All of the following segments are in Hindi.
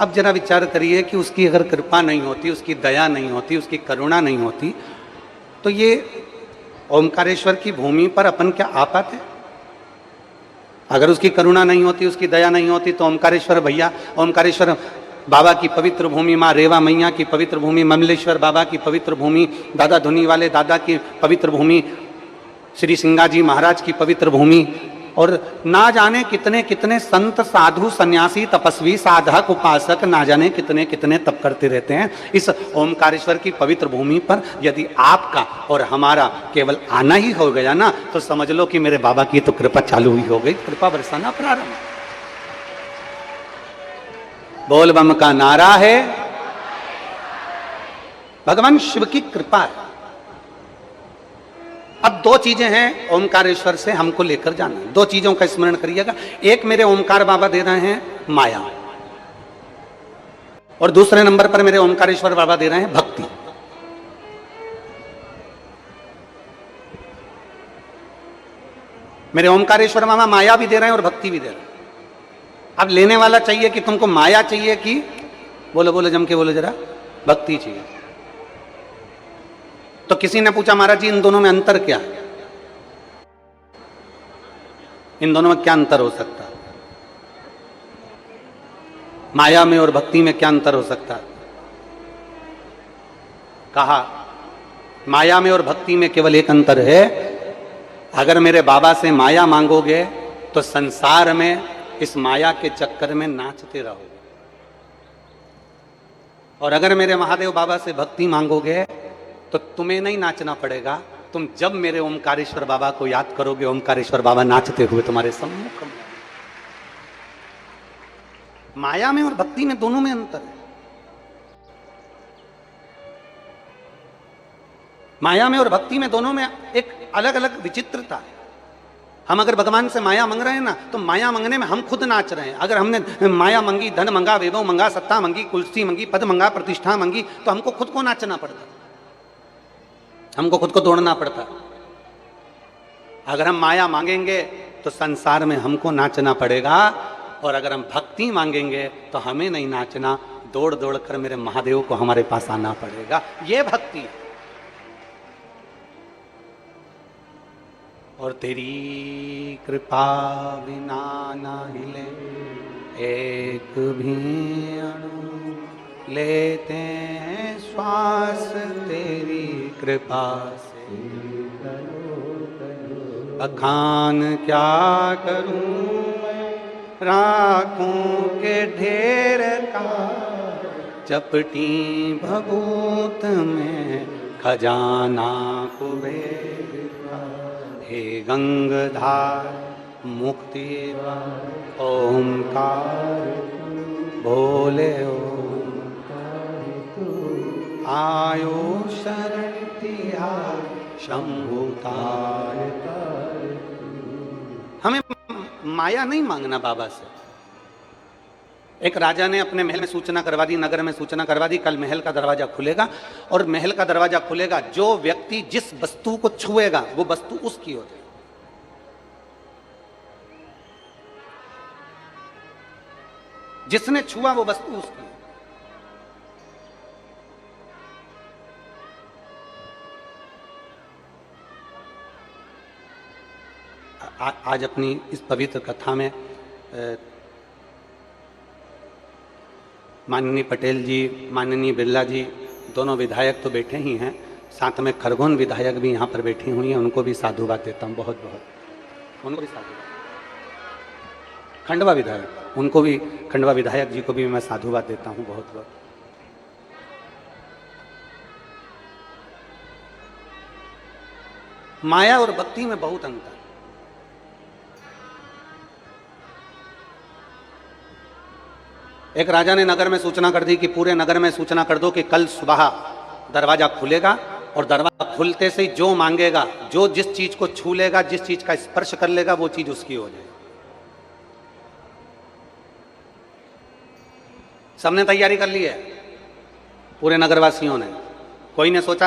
अब जरा विचार करिए कि उसकी अगर कृपा नहीं होती, उसकी दया नहीं होती, उसकी करुणा नहीं होती, तो ये ओमकारेश्वर की भूमि पर अपन क्या आ पाते? अगर उसकी करुणा नहीं होती, उसकी दया नहीं होती, तो ओमकारेश्वर भैया, ओमकारेश्वर बाबा की पवित्र भूमि, माँ रेवा मैया की पवित्र भूमि, ममलेश्वर बाबा की पवित्र भूमि, दादा धुनी वाले दादा की पवित्र भूमि, श्री सिंगाजी महाराज की पवित्र भूमि, और ना जाने कितने कितने संत साधु सन्यासी तपस्वी साधक उपासक ना जाने कितने कितने तप करते रहते हैं इस ओमकारेश्वर की पवित्र भूमि पर। यदि आपका और हमारा केवल आना ही हो गया ना, तो समझ लो कि मेरे बाबा की तो कृपा चालू हुई हो गई, कृपा बरसाना प्रारंभ। बोल बम का नारा है, भगवान शिव की कृपा है। अब दो चीजें हैं ओमकारेश्वर से हमको लेकर जाना, दो चीजों का स्मरण करिएगा। एक मेरे ओमकार बाबा दे रहे हैं माया, और दूसरे नंबर पर मेरे ओमकारेश्वर बाबा दे रहे हैं भक्ति। मेरे ओमकारेश्वर बाबा माया भी दे रहे हैं और भक्ति भी दे रहे हैं। अब लेने वाला चाहिए कि तुमको माया चाहिए कि, बोलो बोलो जम के बोलो जरा, भक्ति चाहिए। तो किसी ने पूछा महाराज जी इन दोनों में अंतर क्या है? इन दोनों में क्या अंतर हो सकता है? माया में और भक्ति में क्या अंतर हो सकता है? कहा माया में और भक्ति में केवल एक अंतर है, अगर मेरे बाबा से माया मांगोगे तो संसार में इस माया के चक्कर में नाचते रहोगे, और अगर मेरे महादेव बाबा से भक्ति मांगोगे तो तुम्हें नहीं नाचना पड़ेगा। तुम जब मेरे ओमकारेश्वर बाबा को याद करोगे, ओमकारेश्वर बाबा नाचते हुए तुम्हारे सम्मुख में। माया में और भक्ति में दोनों में अंतर है। माया में और भक्ति में दोनों में एक अलग अलग विचित्रता है। हम अगर भगवान से माया मांग रहे हैं ना, तो माया मांगने में हम खुद नाच रहे हैं। अगर हमने माया मांगी, धन मांगा, वैभव मांगा, सत्ता मांगी, कुर्सी मांगी, पद मांगा, प्रतिष्ठा मांगी, तो हमको खुद को नाचना पड़ता, हमको खुद को दौड़ना पड़ता। अगर हम माया मांगेंगे तो संसार में हमको नाचना पड़ेगा, और अगर हम भक्ति मांगेंगे तो हमें नहीं नाचना, दौड़ दौड़ कर मेरे महादेव को हमारे पास आना पड़ेगा। ये भक्ति है। और तेरी कृपा बिना ना हिले एक भी अणु, लेते हैं श्वास तेरी कृपा से। बखान क्या करूं मैं राखों के ढेर का, चपटी भभूत में खजाना कुबेर का। हे गंगधार मुक्ति ओमकार बोले ओमकार, आयो शरण तिहार शंभुतार। हमें माया नहीं मांगना बाबा से। एक राजा ने अपने महल में सूचना करवा दी, नगर में सूचना करवा दी, कल महल का दरवाजा खुलेगा, और महल का दरवाजा खुलेगा, जो व्यक्ति जिस वस्तु को छुएगा वो वस्तु उसकी हो जाएगी। जिसने छुआ वो वस्तु उसकी। आज अपनी इस पवित्र कथा में माननीय पटेल जी, माननीय बिरला जी, दोनों विधायक तो बैठे ही हैं, साथ में खरगोन विधायक भी यहाँ पर बैठी हुई हैं, उनको भी साधुवाद देता हूँ बहुत बहुत। उनको भी साधुवाद। खंडवा विधायक, उनको भी, खंडवा विधायक जी को भी मैं साधुवाद देता हूँ बहुत बहुत। माया और भक्ति में बहुत अंतर। एक राजा ने नगर में सूचना कर दी कि पूरे नगर में सूचना कर दो कि कल सुबह दरवाजा खुलेगा, और दरवाजा खुलते से ही जो मांगेगा, जो जिस चीज को छू लेगा, जिस चीज का स्पर्श कर लेगा, वो चीज उसकी हो जाएगी। सबने तैयारी कर ली है, पूरे नगरवासियों ने। कोई ने सोचा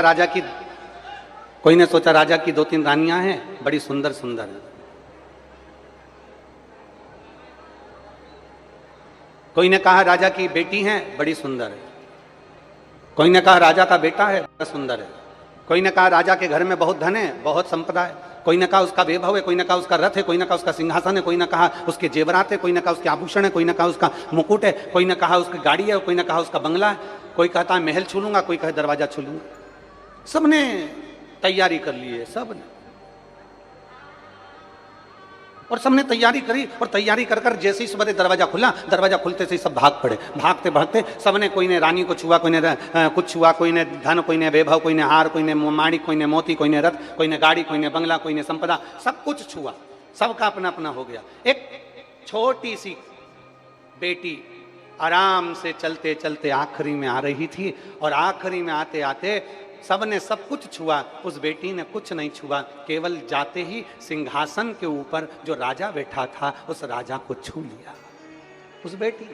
राजा की 2-3 रानियां हैं, बड़ी सुंदर सुंदर है। कोई ने कहा राजा की बेटी है बड़ी सुंदर है, कोई ने कहा राजा का बेटा है बड़ा सुंदर है, कोई ने कहा राजा के घर में बहुत धन है, बहुत संपदा है, कोई ने कहा उसका वैभव है, कोई ने कहा उसका रथ है, कोई ने कहा उसका सिंहासन है, कोई ने कहा उसके जेवरात है, कोई ने कहा उसके आभूषण है, कोई ने कहा उसका मुकुट है, कोई ने कहा उसकी गाड़ी है, कोई ने कहा उसका बंगला है, कोई कहता है महल छू लूंगा, कोई कहे दरवाजा छू लूंगा। सबने तैयारी कर ली है, सबने, और सबने तैयारी करी, और तैयारी कर कर जैसे ही सुबह दरवाजा खुला, दरवाजा खुलते से सब भाग पड़े, भागते भागते सबने, कोई ने रानी को छुआ, कोई ने कुछ छुआ, कोई ने धन, कोई ने वैभव, कोई ने हार, कोई ने माणिक, कोई ने मोती, कोई ने रथ, कोई ने गाड़ी, कोई ने बंगला, कोई ने संपदा, सब कुछ छुआ, सबका अपना अपना हो गया। एक छोटी सी बेटी आराम से चलते चलते आखिरी में आ रही थी, और आखिरी में आते आते सबने सब कुछ छुआ, उस बेटी ने कुछ नहीं छुआ, केवल जाते ही सिंहासन के ऊपर जो राजा बैठा था उस राजा को छू लिया उस बेटी।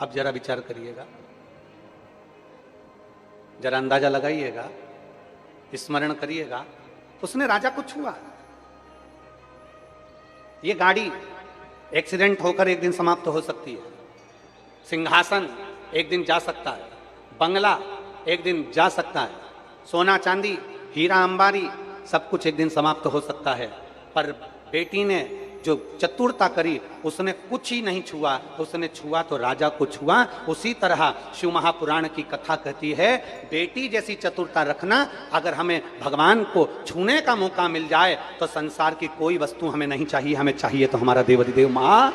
अब जरा विचार करिएगा, जरा अंदाजा लगाइएगा, स्मरण करिएगा, उसने राजा को छुआ। ये गाड़ी एक्सीडेंट होकर एक दिन समाप्त हो सकती है, सिंहासन एक दिन जा सकता है, बंगला एक दिन जा सकता है, सोना चांदी हीरा अंबारी सब कुछ एक दिन समाप्त हो सकता है, पर बेटी ने जो चतुरता करी उसने कुछ ही नहीं छुआ, उसने छुआ तो राजा को छुआ। उसी तरह शिव महापुराण की कथा कहती है, बेटी जैसी चतुरता रखना, अगर हमें भगवान को छूने का मौका मिल जाए तो संसार की कोई वस्तु हमें नहीं चाहिए, हमें चाहिए तो हमारा देवाधिदेव मां।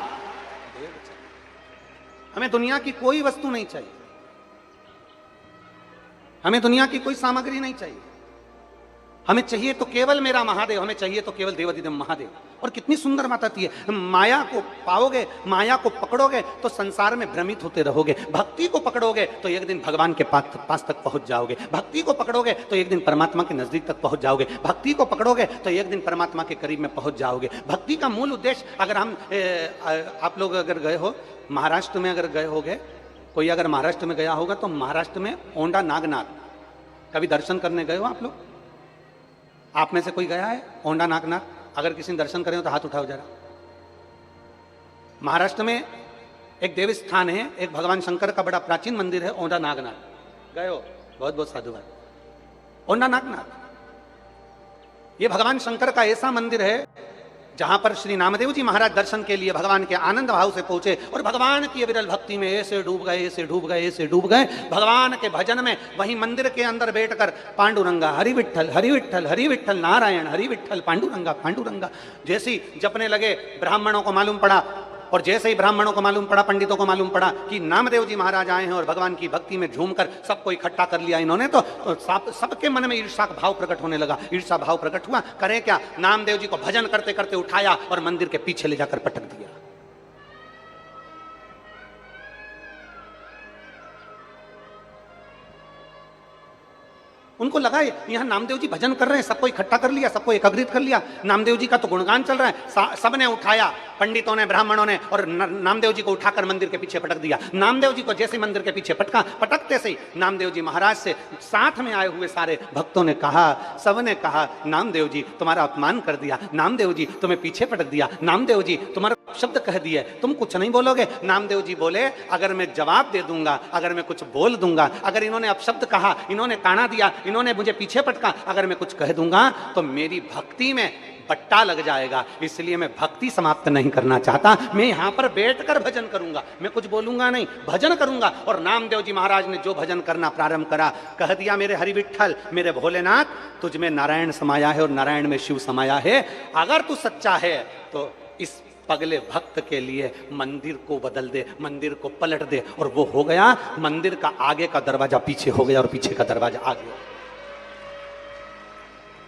हमें दुनिया की कोई वस्तु नहीं चाहिए, हमें दुनिया की कोई सामग्री नहीं चाहिए, हमें चाहिए तो केवल मेरा महादेव, हमें चाहिए तो केवल देवाधिदेव महादेव। और कितनी सुंदर बात आती है, माया को पाओगे, माया को पकड़ोगे तो संसार में भ्रमित होते रहोगे, भक्ति को पकड़ोगे तो एक दिन भगवान के पास तक पहुंच जाओगे, भक्ति को पकड़ोगे तो एक दिन परमात्मा के नजदीक तक पहुंच जाओगे, भक्ति को पकड़ोगे तो एक दिन परमात्मा के करीब में पहुंच जाओगे। भक्ति का मूल उद्देश्य, अगर हम आप लोग अगर गए हो महाराष्ट्र में, अगर गए होगे, कोई अगर महाराष्ट्र में गया होगा तो महाराष्ट्र में औंढा नागनाथ कभी दर्शन करने गए हो आप लोग? आप में से कोई गया है औंढा नागनाथ? अगर किसी ने दर्शन करे हो तो हाथ उठाओ जरा। महाराष्ट्र में एक देव स्थान है, एक भगवान शंकर का बड़ा प्राचीन मंदिर है औंढा नागनाथ। गए हो? बहुत बहुत साधुवाद। औंढा नागनाथ ये भगवान शंकर का ऐसा मंदिर है जहां पर श्री नामदेव जी महाराज दर्शन के लिए भगवान के आनंद भाव से पहुंचे, और भगवान की विरल भक्ति में ऐसे डूब गए, ऐसे डूब गए, ऐसे डूब गए, भगवान के भजन में। वहीं मंदिर के अंदर बैठकर पांडुरंगा हरि विठ्ठल हरि विठ्ठल हरि विठ्ठल नारायण हरि विठ्ठल पांडुरंगा पांडुरंगा जैसी जपने लगे। ब्राह्मणों को मालूम पड़ा, और जैसे ही ब्राह्मणों को मालूम पड़ा, पंडितों को मालूम पड़ा कि नामदेव जी महाराज आए हैं और भगवान की भक्ति में झूमकर सबको इकट्ठा कर लिया इन्होंने, तो सबके मन में ईर्षा का भाव प्रकट होने लगा। ईर्षा भाव प्रकट हुआ, करें क्या? नामदेव जी को भजन करते करते उठाया और मंदिर के पीछे ले जाकर पटक दिया। उनको लगा यहाँ नामदेव जी भजन कर रहे हैं, सबको इकट्ठा कर लिया, सबको एकत्रित कर लिया, नामदेव जी का तो गुणगान चल रहा है। सबने उठाया, पंडितों ने, ब्राह्मणों ने, और नामदेव जी को उठाकर मंदिर के पीछे पटक दिया। नामदेव जी को जैसे मंदिर के पीछे पटकते से नामदेव जी महाराज से साथ में आए हुए सारे भक्तों ने कहा, सबने कहा, नामदेव जी तुम्हारा अपमान कर दिया, नामदेव जी तुम्हें पीछे पटक दिया, नामदेव जी तुम्हारा शब्द कह दिए, तुम कुछ नहीं बोलोगे? नामदेव जी बोले, अगर मैं जवाब दे दूंगा, अगर मैं कुछ बोल दूंगा, अगर इन्होंने अपशब्द कहा, इन्होंने काना दिया, इन्होंने मुझे पीछे पटका, अगर मैं कुछ कह दूंगा तो मेरी भक्ति में बट्टा लग जाएगा, इसलिए मैं भक्ति समाप्त नहीं करना चाहता। मैं यहां पर बैठकर भजन करूंगा, मैं कुछ बोलूंगा नहीं, भजन करूंगा। और नामदेव जी महाराज ने जो भजन करना प्रारंभ करा, कह दिया, मेरे हरि विठ्ठल, मेरे भोलेनाथ, तुझ में नारायण समाया है और नारायण में शिव समाया है। अगर तू सच्चा है तो इस पगले भक्त के लिए मंदिर को बदल दे, मंदिर को पलट दे। और वो हो गया। मंदिर का आगे का दरवाजा पीछे हो गया और पीछे का दरवाजा आगे।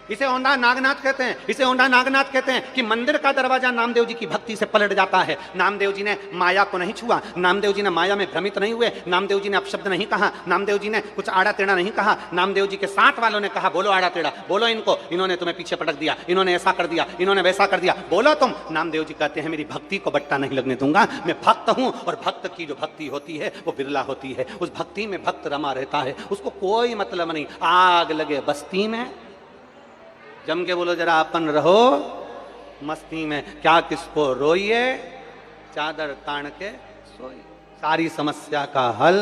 इसे औंढा नागनाथ कहते हैं, इसे औंढा नागनाथ कहते हैं कि मंदिर का दरवाजा नामदेव जी की भक्ति से पलट जाता है। नामदेव जी ने माया को नहीं छुआ, नामदेव जी ने माया में भ्रमित नहीं हुए, नामदेव जी ने अपशब्द नहीं कहा, नामदेव जी ने कुछ आड़ा टेढ़ा नहीं कहा। नामदेव जी के साथ वालों ने कहा, बोलो आड़ा टेढ़ा, बोलो इनको, इन्होंने तुम्हें पीछे पटक दिया, इन्होंने ऐसा कर दिया, इन्होंने वैसा कर दिया, बोलो तुम। नामदेव जी कहते हैं, मेरी भक्ति को बट्टा नहीं लगने दूंगा, मैं भक्त हूं, और भक्त की जो भक्ति होती है वो बिरला होती है। उस भक्ति में भक्त रमा रहता है, उसको कोई मतलब नहीं। आग लगे बस्ती में, जम के बोलो जरा, अपन रहो मस्ती में क्या किसको रोइए, चादर तान के सोइए, सारी समस्या का हल।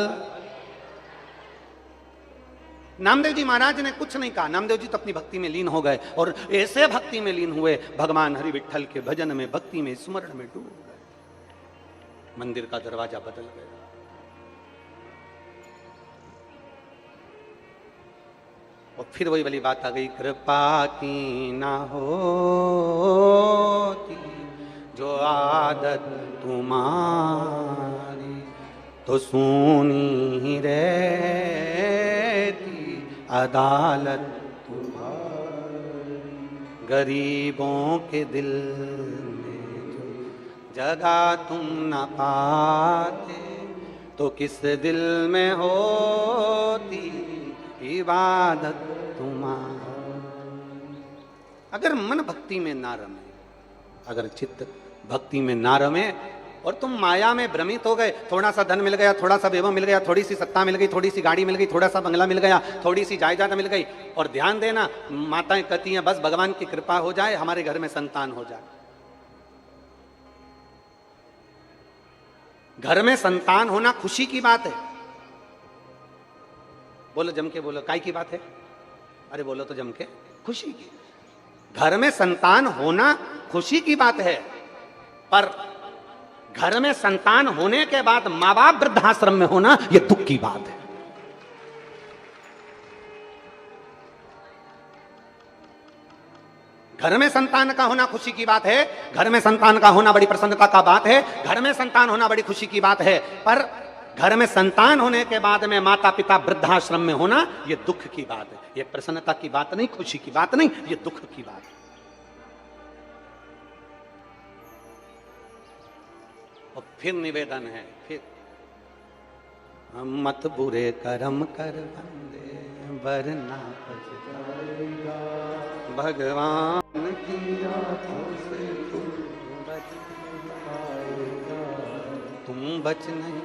नामदेव जी महाराज ने कुछ नहीं कहा, नामदेव जी तो अपनी भक्ति में लीन हो गए और ऐसे भक्ति में लीन हुए, भगवान हरि विठल के भजन में, भक्ति में, स्मरण में डूब गए। मंदिर का दरवाजा बदल गया। और फिर वही वाली बात आ गई, कृपा की ना होती जो आदत तुम्हारी तो सूनी ही रहती अदालत तुम्हारी। गरीबों के दिल में जो जगह तुम न पाते तो किस दिल में होती इबादत तुम्हारी। अगर मन भक्ति में ना रमे, अगर चित्त भक्ति में ना रमे और तुम माया में भ्रमित हो गए, थोड़ा सा धन मिल गया, थोड़ा सा वैभव मिल गया, थोड़ी सी सत्ता मिल गई, थोड़ी सी गाड़ी मिल गई, थोड़ा सा बंगला मिल गया, थोड़ी सी जायदाद मिल गई, और ध्यान देना माताएं कहती हैं बस भगवान की कृपा हो जाए, हमारे घर में संतान हो जाए। घर में संतान होना खुशी की बात है। बोलो जम के बोलो, काय की बात है? अरे बोलो तो जम के, खुशी की। घर में संतान होना खुशी की बात है, पर घर में संतान होने के बाद मां बाप वृद्धाश्रम में होना यह दुख की बात है। घर में संतान का होना खुशी की बात है, घर में संतान का होना बड़ी प्रसन्नता का बात है, घर में संतान होना बड़ी खुशी की बात है, पर घर में संतान होने के बाद में माता पिता वृद्धाश्रम में होना यह दुख की बात है। यह प्रसन्नता की बात नहीं, खुशी की बात नहीं, यह दुख की बात है। और फिर निवेदन है, फिर मत बुरे कर्म कर बंदे वरना पछताएगा, भगवान की आंखों से तुम बच नहीं।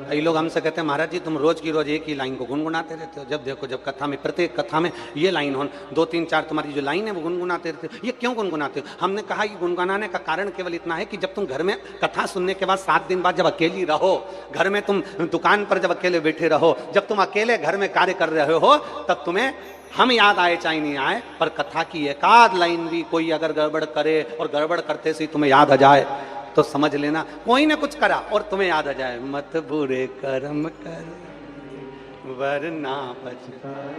कई लोग हमसे कहते हैं महाराज जी तुम रोज की रोज एक ही लाइन को गुनगुनाते रहते हो। जब देखो जब कथा में, प्रत्येक कथा में ये लाइन हो, 2 3 4 तुम्हारी जो लाइन है वो गुनगुनाते रहते हो, ये क्यों गुनगुनाते हो? हमने कहा ये गुनगुनाने का कारण केवल इतना है कि जब तुम घर में कथा सुनने के बाद 7 दिन बाद जब अकेली रहो, घर में तुम दुकान पर जब अकेले बैठे रहो, जब तुम अकेले घर में कार्य कर रहे हो, तब तुम्हें हम याद आए चाहे नहीं आए, पर कथा की एकाध लाइन भी कोई अगर गड़बड़ करे और गड़बड़ करते से तुम्हें याद आ जाए तो समझ लेना कोई ने कुछ करा और तुम्हें याद आ जाए, मत बुरे कर्म कर वरना पछताए।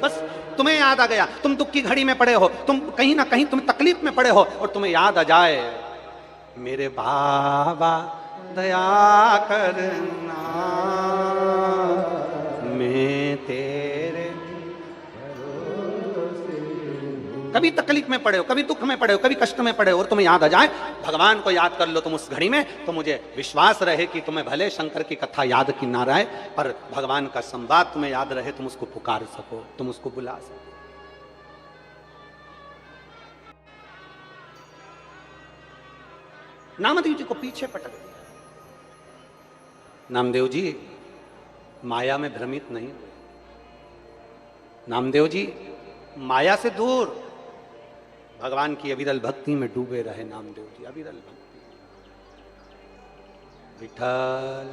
बस तुम्हें याद आ गया, तुम दुख की घड़ी में पड़े हो, तुम कहीं ना कहीं तुम तकलीफ में पड़े हो और तुम्हें याद आ जाए, मेरे बाबा दया करना मैं तेरे। कभी तकलीफ में पड़े हो, कभी दुख में पड़े हो, कभी कष्ट में पड़े हो और तुम्हें याद आ जाए, भगवान को याद कर लो तुम उस घड़ी में, तो मुझे विश्वास रहे कि तुम्हें भले शंकर की कथा याद की ना रहे, पर भगवान का संवाद तुम्हें याद रहे, तुम उसको पुकार सको, तुम उसको बुला सको। नामदेव जी को पीछे पटक दिया। नामदेव जी माया में भ्रमित नहीं हुए, नामदेव जी माया से दूर भगवान की अविरल भक्ति में डूबे रहे। नामदेव जी अविरल भक्ति, विठल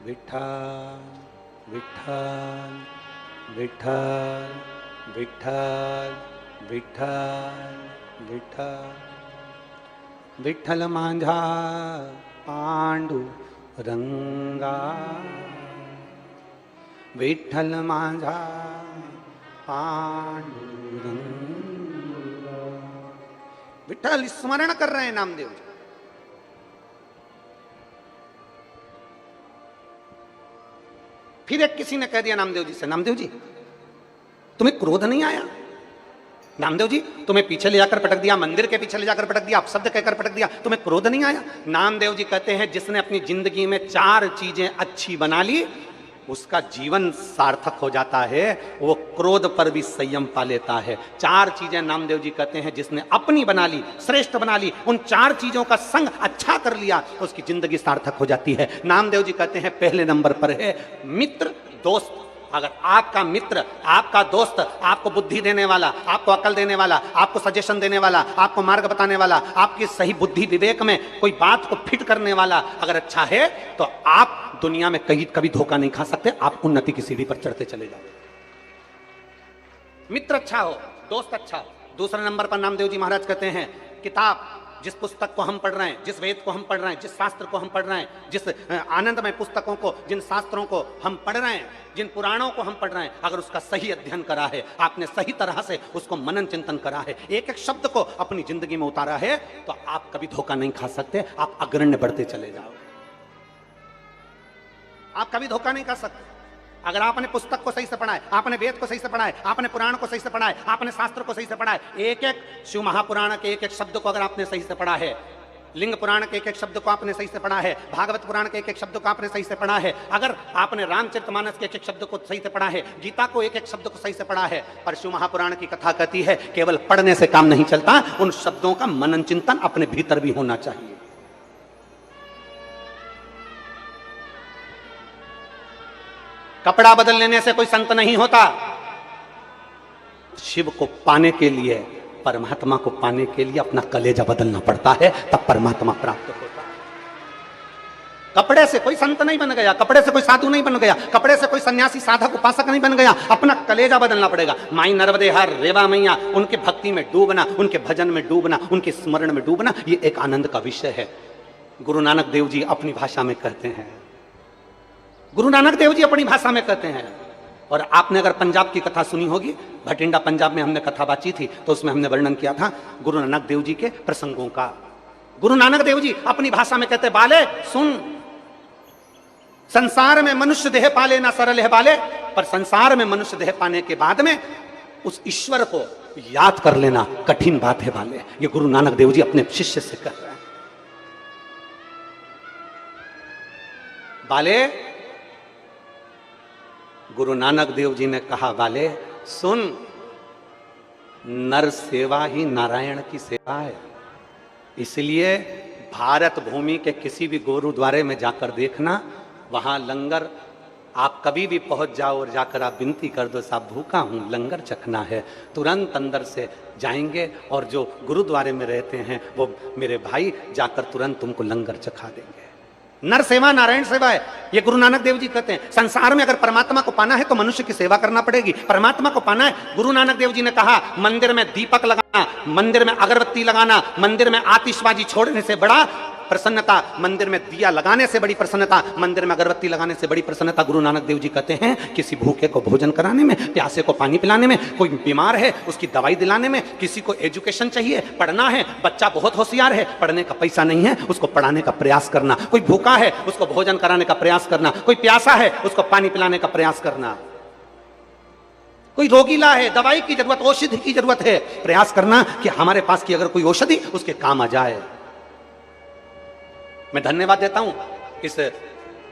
विठल विठल विठल विठल विठल विठल विठल मांझा पांडु रंगा, विठल मांझा पांडु रंगा। विठल स्मरण कर रहे हैं नामदेव जी। फिर एक किसी ने कह दिया नामदेव जी से, नामदेव जी तुम्हें क्रोध नहीं आया? नामदेव जी तुम्हें पीछे ले जाकर पटक दिया, मंदिर के पीछे ले जाकर पटक दिया, अपशब्द कहकर पटक दिया, तुम्हें क्रोध नहीं आया? नामदेव जी कहते हैं जिसने अपनी जिंदगी में 4 चीजें अच्छी बना ली उसका जीवन सार्थक हो जाता है, वो क्रोध पर भी संयम पा लेता है। 4 चीजें नामदेव जी कहते हैं जिसने अपनी बना ली, श्रेष्ठ बना ली, उन 4 चीजों का संग अच्छा कर लिया तो उसकी जिंदगी सार्थक हो जाती है। नामदेव जी कहते हैं पहले नंबर पर है मित्र, दोस्त अगर आपका मित्र, आपका दोस्त, आपको बुद्धि देने वाला, आपको अकल देने वाला, आपको सजेशन देने वाला, आपको मार्ग बताने वाला, आपकी सही बुद्धि विवेक में कोई बात को फिट करने वाला अगर अच्छा है, तो आप दुनिया में कभी धोखा नहीं खा सकते, आप उन्नति की सीढ़ी पर चढ़ते चले जाओ। मित्र अच्छा हो, दोस्त अच्छा हो। दूसरे नंबर पर नामदेव जी महाराज कहते हैं, किताब, जिस पुस्तक को हम पढ़ रहे हैं, जिस वेद को हम पढ़ रहे हैं, जिस शास्त्र को हम पढ़ रहे हैं, जिस आनंदमय पुस्तकों को, जिन शास्त्रों को हम पढ़ रहे हैं, जिन पुराणों को हम पढ़ रहे हैं, अगर उसका सही अध्ययन करा है, आपने सही तरह से उसको मनन चिंतन करा है, एक एक शब्द को अपनी जिंदगी में उतारा है, तो आप कभी धोखा नहीं खा सकते, आप अग्रण्य बढ़ते चले जाओगे। आप कभी धोखा नहीं खा सकते। अगर आपने पुस्तक को सही से पढ़ा है, आपने वेद को सही से पढ़ा है, आपने पुराण को सही से पढ़ा है, आपने शास्त्र को सही से पढ़ा है, एक एक शिव महापुराण के एक एक शब्द को अगर आपने सही से पढ़ा है, लिंग पुराण के एक एक शब्द को आपने सही से पढ़ा है, भागवत पुराण के एक एक शब्द को आपने सही से पढ़ा है, अगर आपने रामचरितमानस के एक एक शब्द को सही से पढ़ा है, गीता को एक एक शब्द को सही से पढ़ा है, पर शिव महापुराण की कथा कहती है केवल पढ़ने से काम नहीं चलता, उन शब्दों का मनन चिंतन अपने भीतर भी होना चाहिए। कपड़ा बदल लेने से कोई संत नहीं होता। शिव को पाने के लिए, परमात्मा को पाने के लिए अपना कलेजा बदलना पड़ता है, तब परमात्मा प्राप्त होता है। कपड़े से कोई संत नहीं बन गया, कपड़े से कोई साधु नहीं बन गया, कपड़े से कोई सन्यासी साधक उपासक नहीं बन गया, अपना कलेजा बदलना पड़ेगा। माई नर्मदे हर रेवा मैया, उनके भक्ति में डूबना, उनके भजन में डूबना, उनके स्मरण में डूबना, ये एक आनंद का विषय है। गुरु नानक देव जी अपनी भाषा में कहते हैं, गुरु नानक देव जी अपनी भाषा में कहते हैं। और आपने अगर पंजाब की कथा सुनी होगी, भटिंडा पंजाब में हमने कथा बाची थी, तो उसमें हमने वर्णन किया था गुरु नानक देव जी के प्रसंगों का। गुरु नानक देव जी अपनी भाषा में कहते, बाले सुन, संसार में मनुष्य देह पाले ना सरल है बाले, पर संसार में मनुष्य देह पाने के बाद में उस ईश्वर को याद कर लेना कठिन बात है बाले। ये गुरु नानक देव जी अपने शिष्य से कह रहे हैं। बाले, गुरु नानक देव जी ने कहा, बाले सुन, नर सेवा ही नारायण की सेवा है। इसलिए भारत भूमि के किसी भी गुरुद्वारे में जाकर देखना, वहां लंगर, आप कभी भी पहुंच जाओ और जाकर आप विनती कर दो, साहब भूखा हूं, लंगर चखना है, तुरंत अंदर से जाएंगे और जो गुरुद्वारे में रहते हैं वो मेरे भाई जाकर तुरंत तुमको लंगर चखा देंगे। नर सेवा नारायण सेवा है, ये गुरु नानक देव जी कहते हैं। संसार में अगर परमात्मा को पाना है तो मनुष्य की सेवा करना पड़ेगी। परमात्मा को पाना है, गुरु नानक देव जी ने कहा, मंदिर में दीपक लगाना, मंदिर में अगरबत्ती लगाना, मंदिर में आतिशबाजी छोड़ने से बड़ा प्रसन्नता, मंदिर में दिया लगाने से बड़ी प्रसन्नता, मंदिर में अगरबत्ती लगाने से बड़ी प्रसन्नता। गुरु नानक देव जी कहते हैं, किसी भूखे को भोजन कराने में, प्यासे को पानी पिलाने में, कोई बीमार है उसकी दवाई दिलाने में, किसी को एजुकेशन चाहिए, पढ़ना है, बच्चा बहुत होशियार है, पढ़ने का पैसा नहीं है, उसको पढ़ाने का प्रयास करना, कोई भूखा है उसको भोजन कराने का प्रयास करना, कोई प्यासा है उसको पानी पिलाने का प्रयास करना, कोई रोगीला है, दवाई की जरूरत, औषधि की जरूरत है, प्रयास करना कि हमारे पास की अगर कोई औषधि उसके काम आ जाए। मैं धन्यवाद देता हूं इस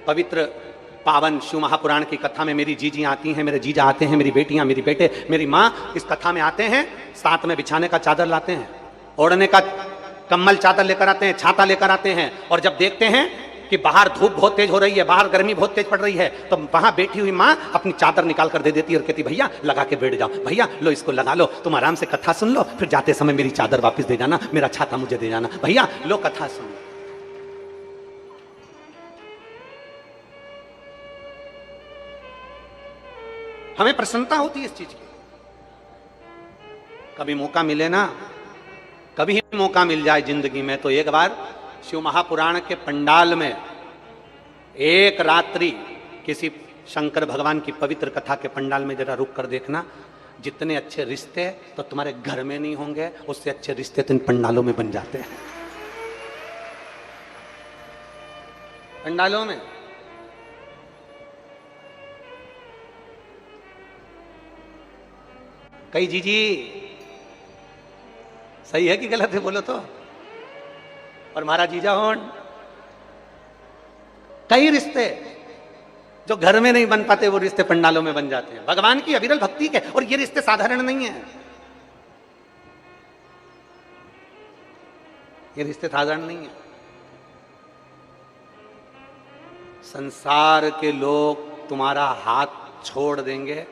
पवित्र पावन शिव महापुराण की कथा में मेरी जीजी आती हैं, मेरे जीजा आते हैं, मेरी बेटियां, मेरी बेटे, मेरी माँ इस कथा में आते हैं, साथ में बिछाने का चादर लाते हैं, ओढ़ने का कम्बल चादर लेकर आते हैं, छाता लेकर आते हैं, और जब देखते हैं कि बाहर धूप बहुत तेज हो रही है, बाहर गर्मी बहुत तेज पड़ रही है, तो वहां बैठी हुई माँ अपनी चादर निकाल कर दे देती है और कहती, भैया लगा के बैठ जाओ, भैया लो इसको लगा लो, तुम आराम से कथा सुन लो, फिर जाते समय मेरी चादर वापस दे जाना, मेरा छाता मुझे दे जाना, भैया लो कथा सुन लो। हमें प्रसन्नता होती है इस चीज की। कभी मौका मिले ना, कभी मौका मिल जाए जिंदगी में, तो एक बार शिव महापुराण के पंडाल में एक रात्रि किसी शंकर भगवान की पवित्र कथा के पंडाल में जरा रुक कर देखना। जितने अच्छे रिश्ते तो तुम्हारे घर में नहीं होंगे, उससे अच्छे रिश्ते तो इन पंडालों में बन जाते हैं। पंडालों में कई जीजी, सही है कि गलत है बोलो तो, और हमारा जीजा होन, कई रिश्ते जो घर में नहीं बन पाते वो रिश्ते पंडालों में बन जाते हैं, भगवान की अविरल भक्ति के। और ये रिश्ते साधारण नहीं है, ये रिश्ते साधारण नहीं है। संसार के लोग तुम्हारा हाथ छोड़ देंगे,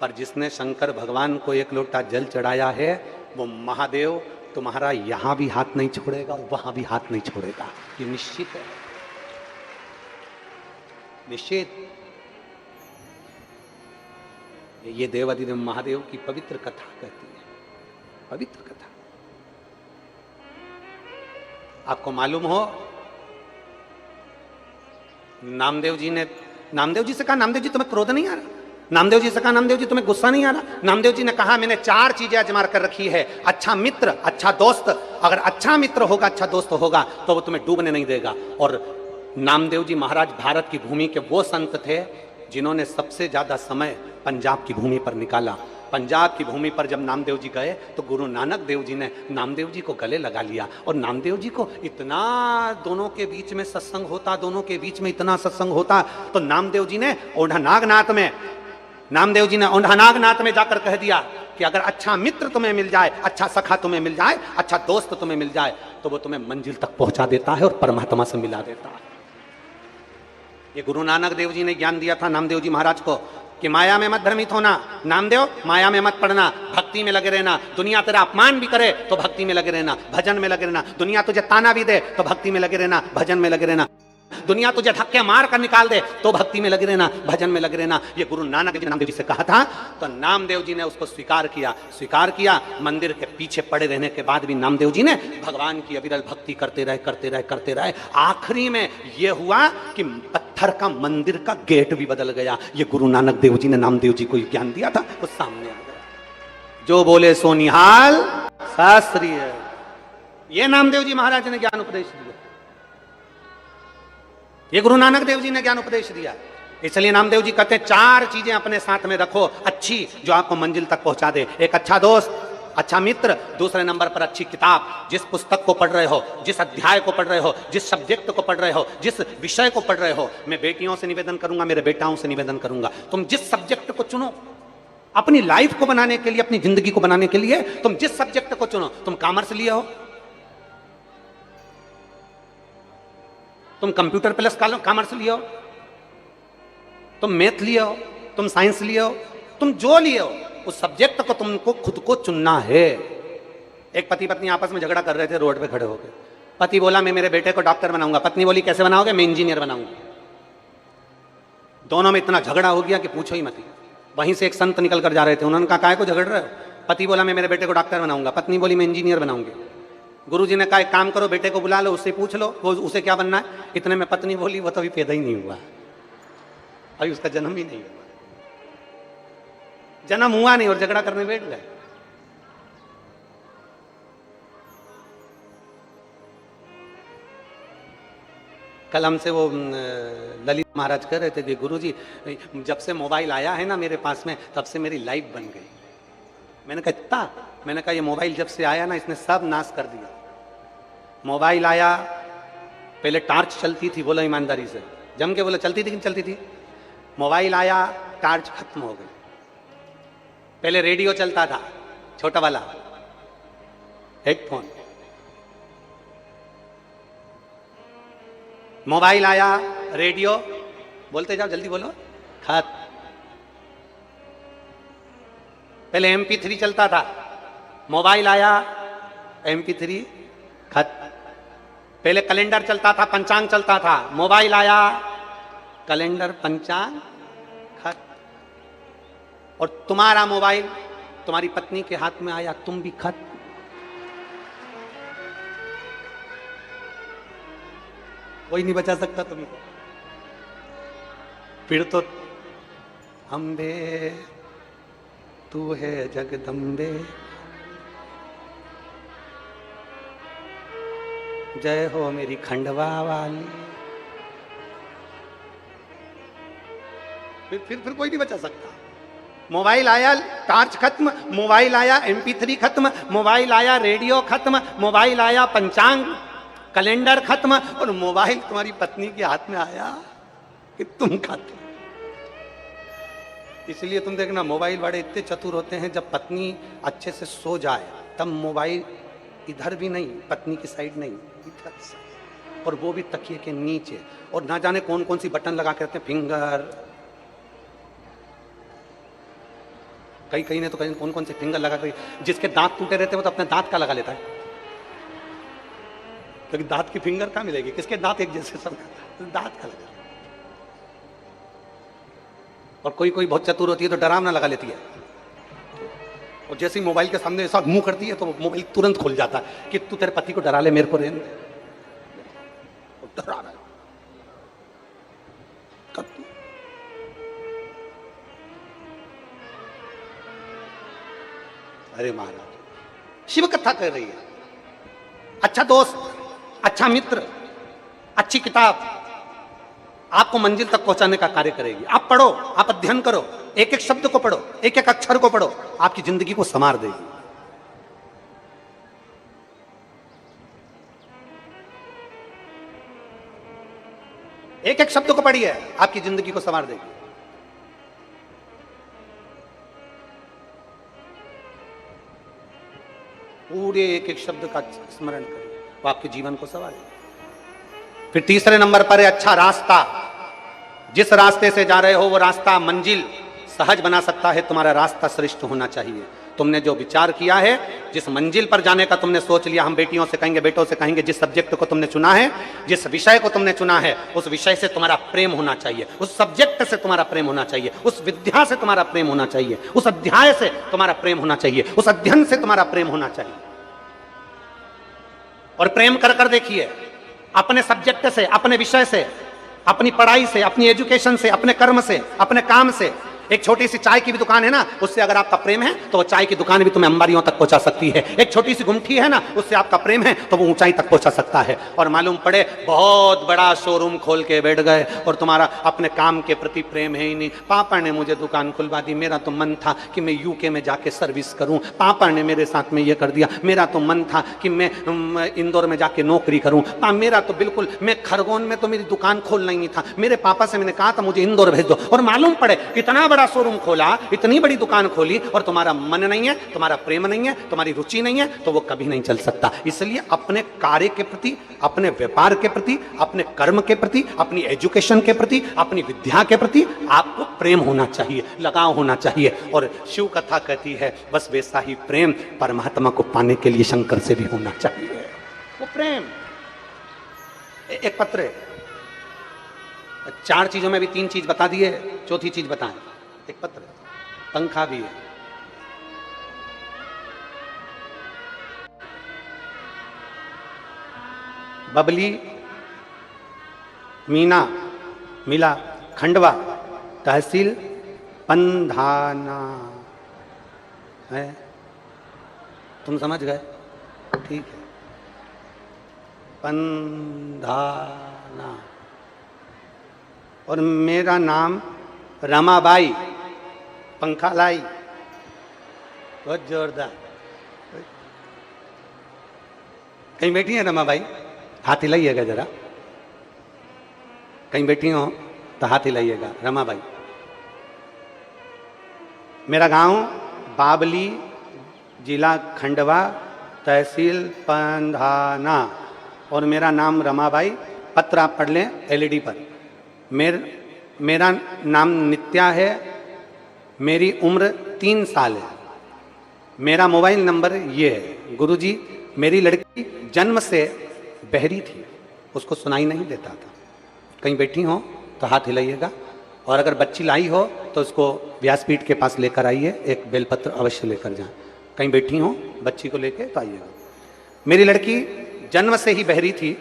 पर जिसने शंकर भगवान को एक लोटा जल चढ़ाया है वो महादेव तुम्हारा यहां भी हाथ नहीं छोड़ेगा, वहां भी हाथ नहीं छोड़ेगा। ये निश्चित है, निश्चित। ये देवाधिदेव महादेव की पवित्र कथा कहती है, पवित्र कथा। आपको मालूम हो, नामदेव जी से कहा, नामदेव जी तुम्हें क्रोध नहीं आ रहा? नामदेव जी से कहा, नामदेव जी तुम्हें गुस्सा नहीं आ रहा? नामदेव जी ने कहा, मैंने 4 चीजें आजमा कर रखी है, अच्छा मित्र, अच्छा दोस्त। अगर अच्छा मित्र होगा, अच्छा दोस्त होगा तो वो तुम्हें डूबने नहीं देगा। और नामदेव जी महाराज भारत की भूमि के वो संत थे जिन्होंने सबसे ज्यादा समय पंजाब की भूमि पर निकाला। पंजाब की भूमि पर जब नामदेव जी गए तो गुरु नानक देव जी ने नामदेव जी को गले लगा लिया। और नामदेव जी को इतना, दोनों के बीच में सत्संग होता, दोनों के बीच में इतना सत्संग होता, तो नामदेव जी ने ओढ़ानागनाथ में जाकर कह दिया कि अगर अच्छा मित्र तुम्हें मिल जाए, अच्छा सखा तुम्हें मिल जाए, अच्छा दोस्त तुम्हें मिल जाए, तो वो तुम्हें मंजिल तक पहुंचा देता है और परमात्मा से मिला देता है। ये गुरु नानक देव जी ने ज्ञान दिया था नामदेव जी महाराज को कि माया में मत भ्रमित होना, नामदेव माया में मत पड़ना, भक्ति में लगे रहना। दुनिया तेरा अपमान भी करे तो भक्ति में लगे रहना, भजन में लगे रहना। दुनिया तुझे ताना भी दे तो भक्ति में लगे रहना, भजन में लगे रहना। दुनिया तुझे धक्के मार कर निकाल दे तो भक्ति में लगे रहना, भजन में लगे रहना। ये गुरु नानक जी नामदेव जी से कहा था, तो नामदेव जी ने उसको स्वीकार किया। मंदिर के पीछे पड़े रहने के बाद भी नामदेव जी ने भगवान की अविरल भक्ति करते रहे। आखिरी में ये हुआ कि पत्थर का मंदिर का गेट भी बदल गया। ये गुरु नानक देव जी ने नामदेव जी को ज्ञान दिया था, वो सामने आ गया। जो बोले सो निहाल शास्त्रीय, ये नामदेव जी महाराज ने ज्ञान उपदेश दिया, ये गुरु नानक देव जी ने ज्ञान उपदेश दिया। इसलिए नामदेव जी कहते हैं 4 चीजें अपने साथ में रखो अच्छी, जो आपको मंजिल तक पहुंचा दे। एक अच्छा दोस्त, अच्छा मित्र, दूसरे नंबर पर अच्छी किताब। जिस पुस्तक को पढ़ रहे हो, जिस अध्याय को पढ़ रहे हो, जिस सब्जेक्ट को पढ़ रहे हो, जिस विषय को पढ़ रहे हो, मैं बेटियों से निवेदन करूंगा, मेरे बेटाओं से निवेदन करूंगा, तुम जिस सब्जेक्ट को चुनो अपनी लाइफ को बनाने के लिए, अपनी जिंदगी को बनाने के लिए, तुम जिस सब्जेक्ट को चुनो, तुम कॉमर्स लिए हो, तुम कंप्यूटर प्लस कॉमर्स लिए हो, तुम मैथ लिए हो, तुम साइंस लिए हो, तुम जो लिए हो, उस सब्जेक्ट को तुमको खुद को चुनना है। एक पति पत्नी आपस में झगड़ा कर रहे थे रोड पे खड़े होकर। पति बोला मैं मेरे बेटे को डॉक्टर बनाऊंगा, पत्नी बोली कैसे बनाओगे? मैं इंजीनियर बनाऊंगा। दोनों में इतना झगड़ा हो गया कि पूछो ही मत। वहीं से एक संत निकल कर जा रहे थे, उन्होंने कहा काहे को झगड़ रहे हो? पति बोला मैं मेरे बेटे को डॉक्टर बनाऊंगा, पत्नी बोली मैं इंजीनियर बनाऊंगी। गुरुजी ने कहा एक काम करो, बेटे को बुला लो, उससे पूछ लो वो उसे क्या बनना है। इतने में पत्नी बोली वो तो अभी पैदा ही नहीं हुआ, अभी उसका जन्म ही नहीं हुआ, जन्म हुआ नहीं और झगड़ा करने बैठ गए। कल हमसे वो ललित महाराज कह रहे थे कि गुरुजी जब से मोबाइल आया है ना मेरे पास में, तब से मेरी लाइफ बन गई। मैंने कहा इतना? मैंने कहा ये मोबाइल जब से आया ना इसने सब नाश कर दिया। मोबाइल आया, पहले टार्च चलती थी, बोलो ईमानदारी से, जम के बोलो चलती थी कि नहीं चलती थी? मोबाइल आया, टार्च खत्म हो गई। पहले रेडियो चलता था, छोटा वाला हेडफोन। मोबाइल आया, रेडियो, बोलते जाओ जल्दी बोलो, खत्म। पहले MP3 चलता था, मोबाइल आया, MP3 खत्म। पहले कैलेंडर चलता था, पंचांग चलता था, मोबाइल आया, कैलेंडर पंचांग खत्म। और तुम्हारा मोबाइल तुम्हारी पत्नी के हाथ में आया, तुम भी खत्म। कोई नहीं बचा सकता तुम्हें। फिर तो अम्बे तू है जगदम्बे, जय हो मेरी खंडवा वाली। फिर कोई नहीं बचा सकता। मोबाइल आया, टार्च खत्म, मोबाइल आया, MP3 खत्म, मोबाइल आया, रेडियो खत्म, मोबाइल आया, पंचांग कैलेंडर खत्म, और मोबाइल तुम्हारी पत्नी के हाथ में आया कि तुम खत्म। इसलिए तुम देखना मोबाइल वाले इतने चतुर होते हैं, जब पत्नी अच्छे से सो जाए तब मोबाइल इधर भी नहीं, पत्नी की साइड नहीं, इधर से, और वो भी तकिए के नीचे, और ना जाने कौन कौन सी बटन लगा के रखते हैं, फिंगर, कहीं कहीं ने तो कहीं कौन कौन से फिंगर लगा कर, जिसके दांत टूटे रहते हैं वो तो अपने दांत का लगा लेता है, क्योंकि दांत की फिंगर कहाँ मिलेगी, किसके दांत एक जैसे सब दांत का लगा। और कोई कोई बहुत चतुर होती है तो डरावना लगा लेती है, और जैसे ही मोबाइल के सामने ऐसा मुंह करती है तो मोबाइल तुरंत खुल जाता है कि तू तेरे पति को डरा ले, मेरे को रहने दे। डरा रहा है। अरे महाराज, शिव कथा कर रही है, अच्छा दोस्त, अच्छा मित्र, अच्छी किताब आपको मंजिल तक पहुंचाने का कार्य करेगी। आप पढ़ो, आप अध्ययन करो, एक एक शब्द को पढ़ो, एक एक अक्षर को पढ़ो, आपकी जिंदगी को संवार देगी। एक एक शब्द को पढ़िए, आपकी जिंदगी को संवार देगी। पूरे एक एक शब्द का स्मरण करिए, वो आपके जीवन को संवार देगी। फिर तीसरे नंबर पर है अच्छा रास्ता। जिस रास्ते से जा रहे हो वो रास्ता मंजिल सहज बना सकता है, तुम्हारा रास्ता श्रेष्ठ होना चाहिए। तुमने जो विचार किया है, जिस मंजिल पर जाने का तुमने सोच लिया, हम बेटियों से कहेंगे, बेटों से कहेंगे, जिस सब्जेक्ट को तुमने चुना है, जिस विषय को तुमने चुना है, उस विषय से तुम्हारा प्रेम होना चाहिए, उस सब्जेक्ट से तुम्हारा प्रेम होना चाहिए, उस विद्या से तुम्हारा प्रेम होना चाहिए, उस अध्याय से तुम्हारा प्रेम होना चाहिए, उस अध्ययन से तुम्हारा प्रेम होना चाहिए। और प्रेम कर कर देखिए, अपने सब्जेक्ट से, अपने विषय से, अपनी पढ़ाई से, अपनी एजुकेशन से, अपने कर्म से, अपने काम से। एक छोटी सी चाय की भी दुकान है ना, उससे अगर आपका प्रेम है तो वो चाय की दुकान भी तुम्हें अंबारियों तक पहुंचा सकती है। एक छोटी सी गुमठी है ना, उससे आपका प्रेम है तो वो ऊंचाई तक पहुंचा सकता है। और मालूम पड़े बहुत बड़ा शोरूम खोल के बैठ गए और तुम्हारा अपने काम के प्रति प्रेम है ही नहीं। पापा ने मुझे दुकान खुलवा दी, मेरा तो मन था कि मैं यूके में जाके सर्विस करूं, पापा ने मेरे साथ में ये कर दिया, मेरा तो मन था कि मैं इंदौर में जाके नौकरी करूं, मेरा तो बिल्कुल, मैं खरगोन में तो मेरी दुकान खोलना ही नहीं था, मेरे पापा से मैंने कहा था मुझे इंदौर भेज दो। और मालूम पड़े इतना बड़ा शोरूम खोला, इतनी बड़ी दुकान खोली, और तुम्हारा मन नहीं है, तुम्हारा प्रेम नहीं है, तुम्हारी रुचि नहीं है, तो वो कभी नहीं चल सकता। इसलिए अपने कार्य के प्रति, अपने व्यापार के प्रति, अपने कर्म के प्रति, अपनी एजुकेशन के प्रति, अपनी विद्या के प्रति आपको प्रेम होना चाहिए, लगाव होना चाहिए। और शिव कथा कहती है बस वैसा ही प्रेम परमात्मा को पाने के लिए शंकर से भी होना चाहिए। वो प्रेम एक पत्र है, 4 चीजों में भी 3 चीज बता दिए, चौथी चीज बताएं। एक पत्र, पंखा भी है, बबली, मीना, मिला, खंडवा, तहसील पंधाना है। तुम समझ गए? ठीक है, पंधाना। और मेरा नाम रमाबाई, पंखा लाई, बहुत जोरदार। कहीं बैठी है रमाबाई? हाथ हिलाइएगा जरा, कहीं बैठी हो तो हाथ हिलाइएगा। रमाबाई, मेरा गांव बाबली, जिला खंडवा, तहसील पंधाना, और मेरा नाम रमाबाई। पत्र आप पढ़ लें एलईडी पर। मेरा नाम नित्या है, मेरी उम्र 3 साल है, मेरा मोबाइल नंबर ये है। गुरुजी, मेरी लड़की जन्म से बहरी थी, उसको सुनाई नहीं देता था। कहीं बैठी हो तो हाथ हिलाइएगा, और अगर बच्ची लाई हो तो उसको व्यासपीठ के पास लेकर आइए, एक बेलपत्र अवश्य लेकर जाएं। कहीं बैठी हो बच्ची को लेके तो आइएगा। मेरी लड़की जन्म से ही बहरी थी,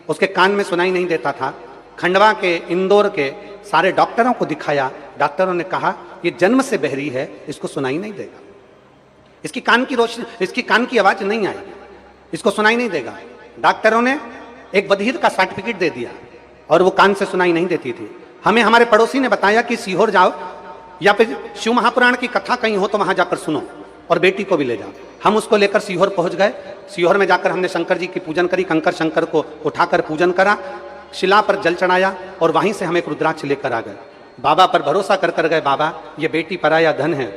उसके कान में सुनाई नहीं देता था। खंडवा के, इंदौर के सारे डॉक्टरों को दिखाया, डॉक्टरों ने कहा ये जन्म से बहरी है, इसको सुनाई नहीं देगा, इसकी कान की रोशनी, इसकी कान की आवाज नहीं आएगी, इसको सुनाई नहीं देगा। डॉक्टरों ने एक बधिर का सर्टिफिकेट दे दिया और वो कान से सुनाई नहीं देती थी। हमें हमारे पड़ोसी ने बताया कि सीहोर जाओ, या फिर शिव महापुराण की कथा कहीं हो तो वहां जाकर सुनो, और बेटी को भी ले जाओ। हम उसको लेकर सीहोर पहुंच गए। सीहोर में जाकर हमने शंकर जी की पूजन करी, कंकर शंकर को उठाकर पूजन करा, शिला पर जल चढ़ाया, और वहीं से हम एक रुद्राक्ष लेकर आ गए। बाबा पर भरोसा कर कर गए, बाबा ये बेटी पराया धन है,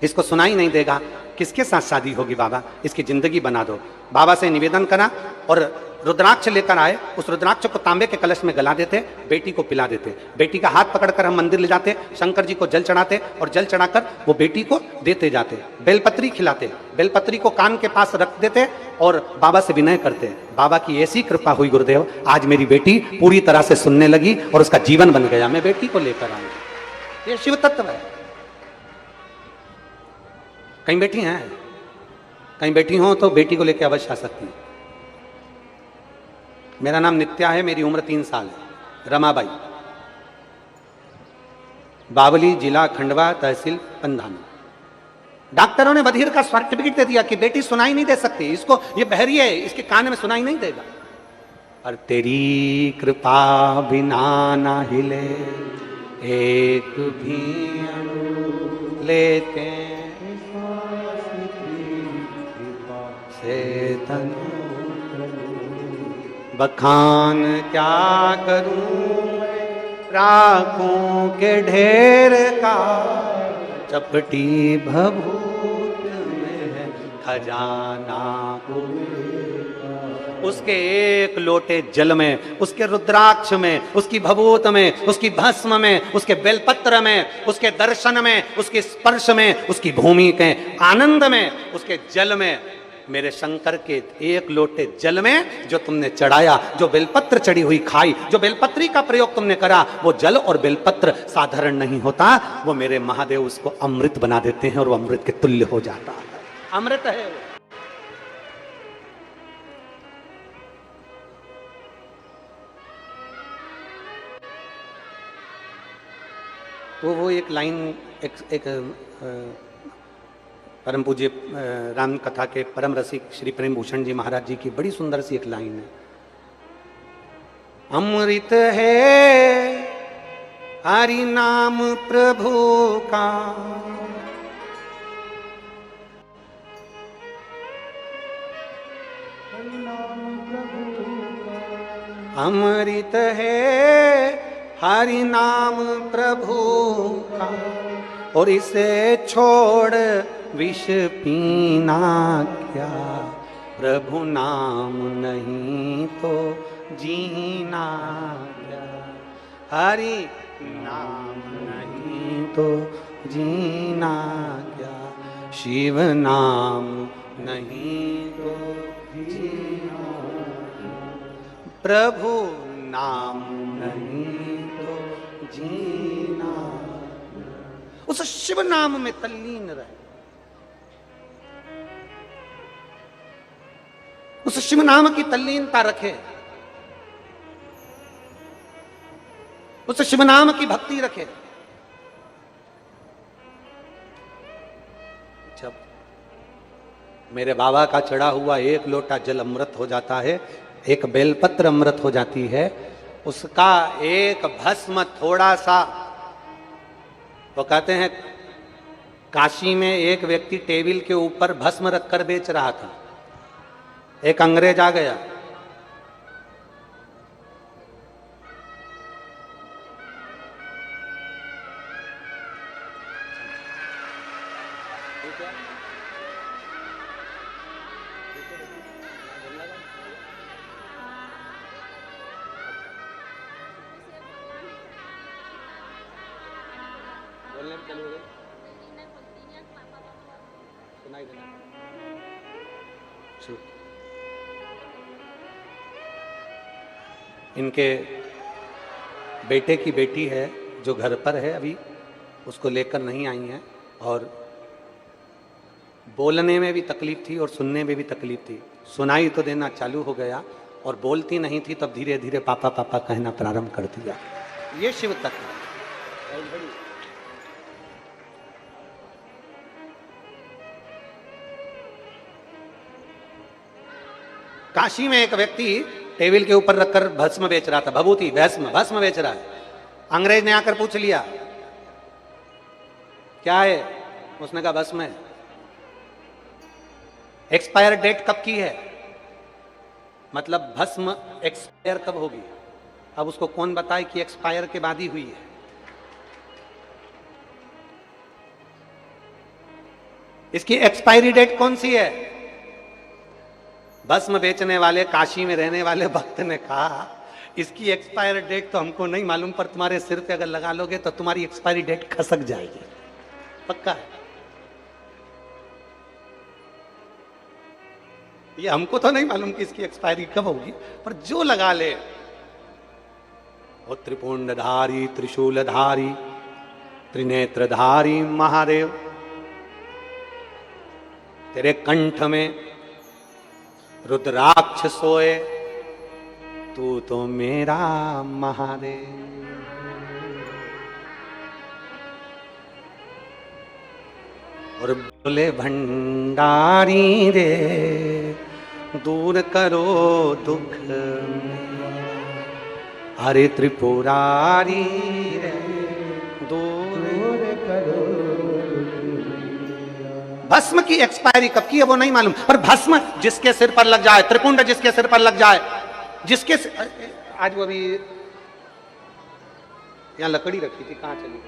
इसको सुनाई नहीं देगा, किसके साथ शादी होगी बाबा, इसकी जिंदगी बना दो। बाबा से निवेदन करा, और रुद्राक्ष लेकर आए, उस रुद्राक्ष को तांबे के कलश में गला देते, बेटी को पिला देते। बेटी का हाथ पकड़कर हम मंदिर ले जाते, शंकर जी को जल चढ़ाते और जल चढ़ाकर वो बेटी को देते जाते। बेलपत्री खिलाते, बेलपत्री को कान के पास रख देते और बाबा से विनय करते। बाबा की ऐसी कृपा हुई गुरुदेव, आज मेरी बेटी पूरी तरह से सुनने लगी और उसका जीवन बन गया, मैं बेटी को लेकर आऊंगा। ये शिव तत्व है। कहीं बेटी हैं, कहीं बेटी हो तो बेटी को लेकर अवश्य आ सकती है। मेरा नाम नित्या है, मेरी उम्र 3 साल है। रमाबाई, बावली, जिला खंडवा, तहसील पंधाना। डॉक्टरों ने बधिर का सर्टिफिकेट दे दिया कि बेटी सुनाई नहीं दे सकती, इसको ये बहरी है, इसके कान में सुनाई नहीं देगा। और तेरी कृपा बिना ना हिले एक भी अणु लेते से तनु, बखान क्या करूं राखों के ढेर का, चपटी भभूत में है खजाना को। उसके एक लोटे जल में, उसके रुद्राक्ष में, उसकी भभूत में, उसकी भस्म में, उसके बेलपत्र में, उसके दर्शन में, उसके स्पर्श में, उसकी भूमि के आनंद में, उसके जल में, मेरे शंकर के एक लोटे जल में जो तुमने चढ़ाया, जो बेलपत्र चढ़ी हुई खाई, जो बेलपत्री का प्रयोग तुमने करा, वो जल और बेलपत्र साधारण नहीं होता, वो मेरे महादेव उसको अमृत बना देते हैं और वो अमृत के तुल्य हो जाता है। अमृत है वो एक लाइन, एक परम पूज्य राम कथा के परम रसिक श्री प्रेम भूषण जी महाराज जी की बड़ी सुंदर सी एक लाइन है। अमृत है हरि नाम प्रभु का, अमृत है हरि नाम प्रभु का, और इसे छोड़ विष पीना क्या, प्रभु नाम नहीं तो जीना क्या, हरि नाम नहीं तो जीना क्या, शिव नाम नहीं तो जीना, प्रभु नाम नहीं तो जीना। उस शिव नाम में तल्लीन रहे, उस शिव नाम की तल्लीनता रखे, उस शिव नाम की भक्ति रखे। जब मेरे बाबा का चढ़ा हुआ एक लोटा जल अमृत हो जाता है, एक बेलपत्र अमृत हो जाती है, उसका एक भस्म थोड़ा सा, वो कहते हैं काशी में एक व्यक्ति टेबल के ऊपर भस्म रखकर बेच रहा था, एक अंग्रेज आ गया, इनके बेटे की बेटी है जो घर पर है अभी, उसको लेकर नहीं आई हैं, और बोलने में भी तकलीफ थी और सुनने में भी तकलीफ थी। सुनाई तो देना चालू हो गया और बोलती नहीं थी, तब धीरे धीरे पापा पापा कहना प्रारंभ कर दिया। ये शिव तत्व है। काशी में एक व्यक्ति टेबल के ऊपर रखकर भस्म बेच रहा था, भभूति भस्म बेच रहा है। अंग्रेज ने आकर पूछ लिया क्या है, उसने कहा भस्म है। एक्सपायर डेट कब की है, मतलब भस्म एक्सपायर कब होगी। अब उसको कौन बताए कि एक्सपायर के बाद ही हुई है। इसकी एक्सपायरी डेट कौन सी है, भस्म बेचने वाले काशी में रहने वाले भक्त ने कहा, इसकी एक्सपायर डेट तो हमको नहीं मालूम, पर तुम्हारे सिर पे अगर लगा लोगे तो तुम्हारी एक्सपायरी डेट खसक जाएगी, पक्का है। ये हमको तो नहीं मालूम कि इसकी एक्सपायरी कब होगी, पर जो लगा ले, ओ त्रिपुंडधारी त्रिशूलधारी त्रिनेत्रधारी महादेव, तेरे कंठ में रुद्राक्ष सोए, तू तो मेरा महादेव। और बोले भंडारी रे दूर करो दुख, हरे त्रिपुरारी रे दूर करो। भस्म की एक्सपायरी कब की है वो नहीं मालूम, पर भस्म जिसके सिर पर लग जाए, त्रिपुंड जिसके सिर पर लग जाए, जिसके आज वो अभी यहां लकड़ी रखी थी, कहां चली?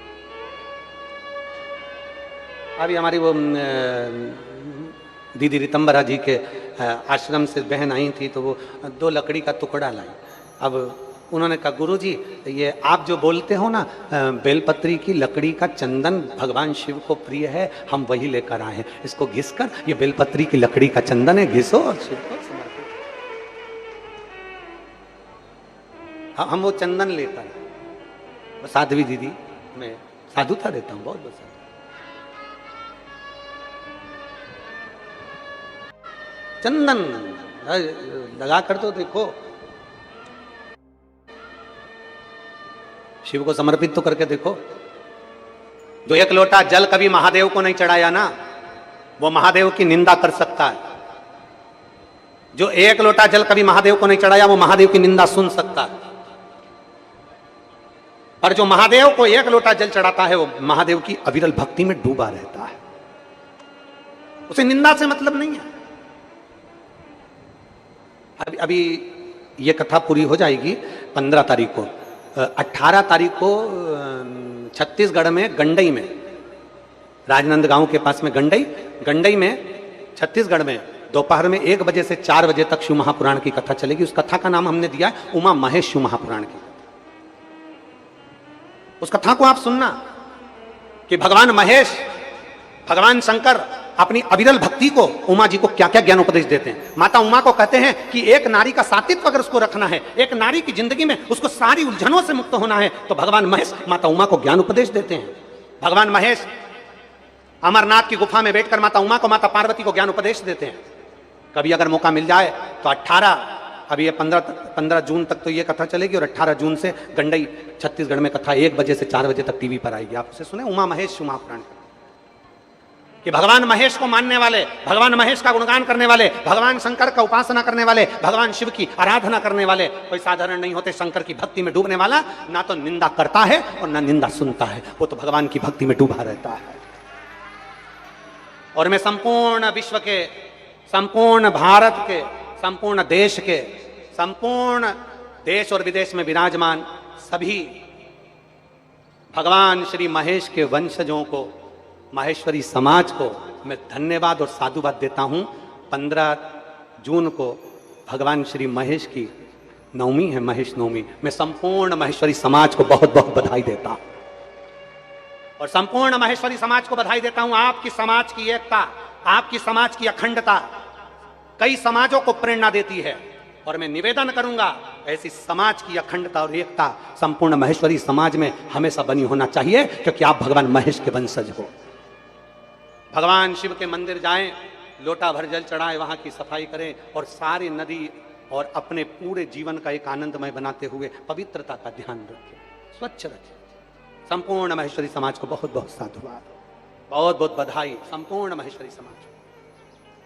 अभी हमारी वो दीदी रितंबरा जी के आश्रम से बहन आई थी, तो वो 2 लकड़ी का टुकड़ा लाई। अब उन्होंने कहा, गुरुजी ये आप जो बोलते हो ना बेलपत्री की लकड़ी का चंदन भगवान शिव को प्रिय है, हम वही लेकर आए हैं, इसको घिस कर, ये बेलपत्री की लकड़ी का चंदन है, घिसो और शिव को समर्पित। हम वो चंदन लेकर, साध्वी दीदी, मैं साधुता देता हूँ, बहुत बहुत चंदन लगा कर तो देखो, शिव को समर्पित तो करके देखो। जो 1 लोटा जल कभी महादेव को नहीं चढ़ाया ना, वो महादेव की निंदा कर सकता है। जो 1 लोटा जल कभी महादेव को नहीं चढ़ाया, वो महादेव की निंदा सुन सकता है। पर जो महादेव को 1 लोटा जल चढ़ाता है, वो महादेव की अविरल भक्ति में डूबा रहता है, उसे निंदा से मतलब नहीं है। अभी ये कथा पूरी हो जाएगी 15 तारीख को। 18 तारीख को छत्तीसगढ़ में गंडई में, राजनांदगांव के पास में गंडई में छत्तीसगढ़ में दोपहर में 1 बजे से 4 बजे तक शिव महापुराण की कथा चलेगी। उस कथा का नाम हमने दिया है उमा महेश शिव महापुराण की। उस कथा को आप सुनना कि भगवान महेश, भगवान शंकर अपनी अविरल भक्ति को उमा जी को क्या क्या ज्ञान उपदेश देते हैं। माता उमा को कहते हैं कि एक नारी का सातित्व अगर उसको रखना है, एक नारी की जिंदगी में उसको सारी उलझनों से मुक्त होना है, तो भगवान महेश माता उमा को ज्ञान उपदेश देते हैं। भगवान महेश अमरनाथ की गुफा में बैठकर माता उमा को, माता पार्वती को ज्ञान उपदेश देते हैं। कभी अगर मौका मिल जाए तो 18, अभी ये 15 जून तक तो ये कथा चलेगी, और 18 जून से गंडई छत्तीसगढ़ में कथा 1 बजे से 4 बजे तक टीवी पर आएगी। आप उसे सुने, उमा महेश शिव महापुराण कि भगवान महेश को मानने वाले, भगवान महेश का गुणगान करने वाले, भगवान शंकर का उपासना करने वाले, भगवान शिव की आराधना करने वाले कोई साधारण नहीं होते। शंकर की भक्ति में डूबने वाला ना तो निंदा करता है और ना निंदा सुनता है, वो तो भगवान की भक्ति में डूबा रहता है। और मैं संपूर्ण विश्व के, संपूर्ण भारत के, संपूर्ण देश के, संपूर्ण देश और विदेश में विराजमान सभी भगवान श्री महेश के वंशजों को, माहेश्वरी समाज को मैं धन्यवाद और साधुवाद देता हूं। 15 जून को भगवान श्री महेश की नवमी है, महेश नवमी। मैं संपूर्ण माहेश्वरी समाज को बहुत बहुत बधाई देता हूं, और संपूर्ण माहेश्वरी समाज को बधाई देता हूं। आपकी समाज की एकता, आपकी समाज की अखंडता कई समाजों को प्रेरणा देती है, और मैं निवेदन करूंगा ऐसी समाज की अखंडता और एकता संपूर्ण माहेश्वरी समाज में हमेशा बनी होना चाहिए, क्योंकि आप भगवान महेश के वंशज हो। भगवान शिव के मंदिर जाएं, लोटा भर जल चढ़ाएं, वहां की सफाई करें, और सारी नदी और अपने पूरे जीवन का एक आनंदमय बनाते हुए पवित्रता का ध्यान रखें, स्वच्छ रखें। संपूर्ण माहेश्वरी समाज को बहुत बहुत साधुवाद, बहुत बहुत बधाई संपूर्ण माहेश्वरी समाज को।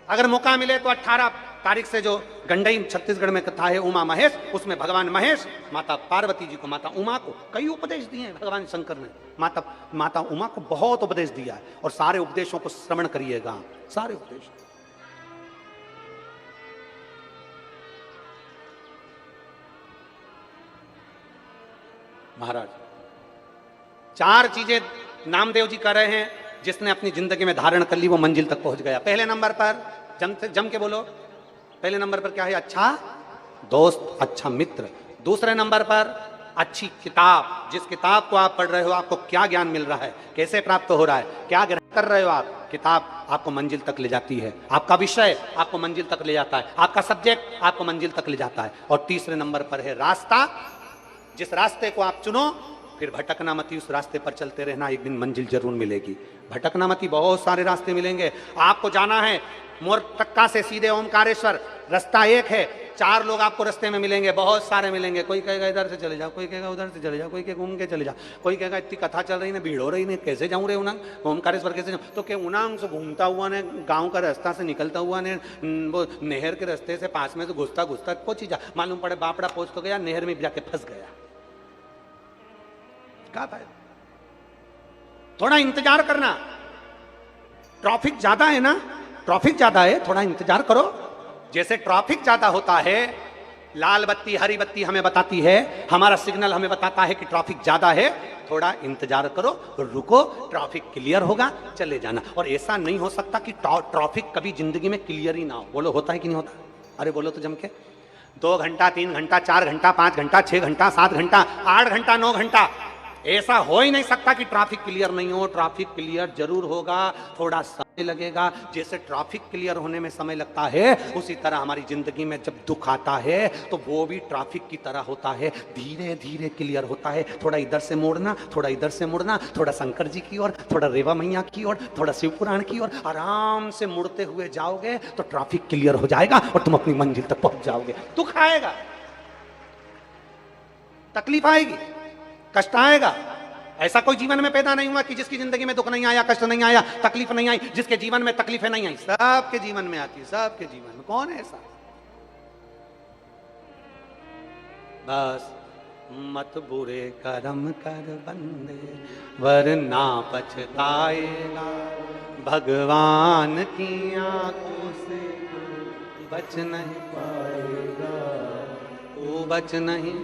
अगर मौका मिले तो 18 तारीख से जो गंडई छत्तीसगढ़ में कथा है उमा महेश, उसमें भगवान महेश माता पार्वती जी को, माता उमा को कई उपदेश दिए हैं भगवान शंकर ने। माता उमा को बहुत उपदेश दिया है, और सारे उपदेशों को श्रवण करिएगा, सारे उपदेश। महाराज 4 चीजें नामदेव जी कर रहे हैं, जिसने अपनी जिंदगी में धारण कर ली वो मंजिल तक पहुंच गया। पहले नंबर पर जम के बोलो, पहले नंबर पर क्या है? अच्छा दोस्त, अच्छा मित्र। दूसरे नंबर पर अच्छी किताब। जिस किताब को आप पढ़ रहे हो आपको क्या ज्ञान मिल रहा है, कैसे प्राप्त हो रहा है, क्या ग्रहण कर रहे हो आप। किताब आपको मंजिल तक ले जाती है, आपका विषय आपको मंजिल तक ले जाता है, आपका सब्जेक्ट आपको मंजिल तक ले जाता है। और तीसरे नंबर पर है रास्ता। जिस रास्ते को आप चुनो फिर भटकना मती, उस रास्ते पर चलते रहना, एक दिन मंजिल जरूर मिलेगी। भटकना मती, बहुत सारे रास्ते मिलेंगे। आपको जाना है मोरटक्का से सीधे ओमकारेश्वर, रास्ता एक है, 4 लोग आपको रास्ते में मिलेंगे, बहुत सारे मिलेंगे। कोई कहेगा इधर से चले जाओ, कोई कहेगा उधर से चले जाओ, कोई कहेगा घूम के चले जाओ, कोई कहेगा इतनी कथा चल रही है, भीड़ हो रही है, कैसे जाऊँ रे उनांग, ओमकारेश्वर कैसे जाऊँ। तो क्या उनांग से घूमता हुआ ने, गाँव का रास्ता से निकलता हुआ ने, वो नहर के रास्ते से पास में से घुसता घुसता पहुंची जा, मालूम पड़े बापड़ा पहुंच तो गया, नहर में जाके फंस गया। क्या फायदा? थोड़ा इंतजार करना। ट्रैफिक ज्यादा है ना, ट्रैफिक ज्यादा है, थोड़ा इंतजार करो। जैसे ट्रैफिक ज्यादा होता है, लाल बत्ती हरी बत्ती हमें बताती है, हमारा सिग्नल हमें बताता है कि ट्रैफिक ज्यादा है, थोड़ा इंतजार करो, रुको, ट्रैफिक क्लियर होगा, चले जाना। और ऐसा नहीं हो सकता कि ट्रैफिक कभी जिंदगी में क्लियर ही ना हो। बोलो होता है कि नहीं होता? अरे बोलो तो जम के। 2 घंटा 3 घंटा 4 घंटा 5 घंटा 6 घंटा 7 घंटा 8 घंटा 9 घंटा, ऐसा हो ही नहीं सकता कि ट्रैफिक क्लियर नहीं हो। ट्रैफिक क्लियर जरूर होगा, थोड़ा समय लगेगा। जैसे ट्रैफिक क्लियर होने में समय लगता है, उसी तरह हमारी जिंदगी में जब दुख आता है तो वो भी ट्रैफिक की तरह होता है, धीरे धीरे क्लियर होता है। थोड़ा इधर से मोड़ना, थोड़ा इधर से मुड़ना, थोड़ा शंकर जी की ओर, थोड़ा रेवा मैया की ओर, थोड़ा शिव पुराण की ओर, आराम से मुड़ते हुए जाओगे तो ट्रैफिक क्लियर हो जाएगा और तुम अपनी मंजिल तक पहुंच जाओगे। दुख आएगा, तकलीफ आएगी, कष्ट आएगा। ऐसा कोई जीवन में पैदा नहीं हुआ कि जिसकी जिंदगी में दुख नहीं आया, कष्ट नहीं आया, तकलीफ नहीं आई। जिसके जीवन में तकलीफें नहीं आई, सबके जीवन में आती है, सबके जीवन में। कौन है ऐसा? बस मत बुरे कर्म कर बंदे, वरना पछताएगा। भगवान की आंखों से बच नहीं पाएगा, तू बच नहीं